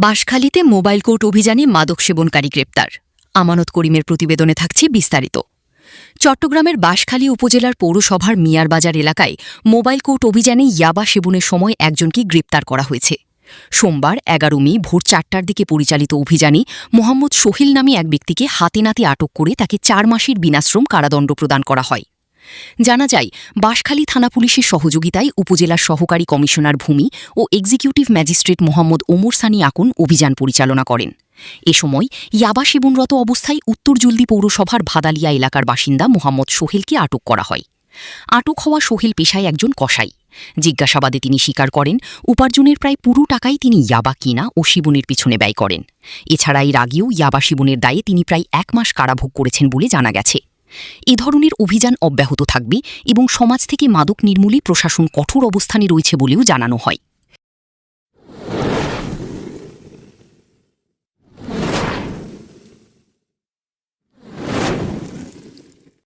বাঁশখালীতে mobile court অভিযানে মাদক সেবনকারী গ্রেপ্তার। আমানত করিমের প্রতিবেদনে থাকছে বিস্তারিত। চট্টগ্রামের বাঁশখালী উপজেলার পৌরসভার মিয়ারবাজার এলাকায় মোবাইল কোর্ট অভিযানে ইয়াবা সেবনের সময় একজনকে গ্রেপ্তার করা হয়েছে। সোমবার ১১ মে ভোর ৪টার দিকে পরিচালিত অভিযানে মোহাম্মদ সোহেল নামে এক ব্যক্তিকে হাতে নাতে আটক করে তাকে ৪ মাসের বিনাশ্রম কারাদণ্ড প্রদান করা হয়। জানা যায়, বাঁশখালী থানা পুলিশের সহযোগিতায় উপজেলার সহকারী কমিশনার ভূমি ও এক্সিকিউটিভ ম্যাজিস্ট্রেট মোহাম্মদ ওমর সানি আকন অভিযান পরিচালনা করেন। এ সময় ইয়াবা সেবনরত অবস্থায় উত্তর জলদি পৌরসভার ভাদালিয়া এলাকার বাসিন্দা মোহাম্মদ সোহেলকে আটক করা হয়। আটক হওয়া সোহেল পেশায় একজন কসাই। জিজ্ঞাসাবাদে তিনি স্বীকার করেন, উপার্জনের প্রায় পুরো টাকাই তিনি ইয়াবা কিনা ও সেবনের পিছনে ব্যয় করেন। এছাড়া এর আগেও ইয়াবা সেবনের দায়ে তিনি প্রায় ১ মাস কারাভোগ করেছেন বলে জানা গেছে। এ ধরনের অভিযান অব্যাহত থাকবে এবং সমাজ থেকে মাদক নির্মূলে প্রশাসন কঠোর অবস্থানে রয়েছে বলেও জানানো হয়।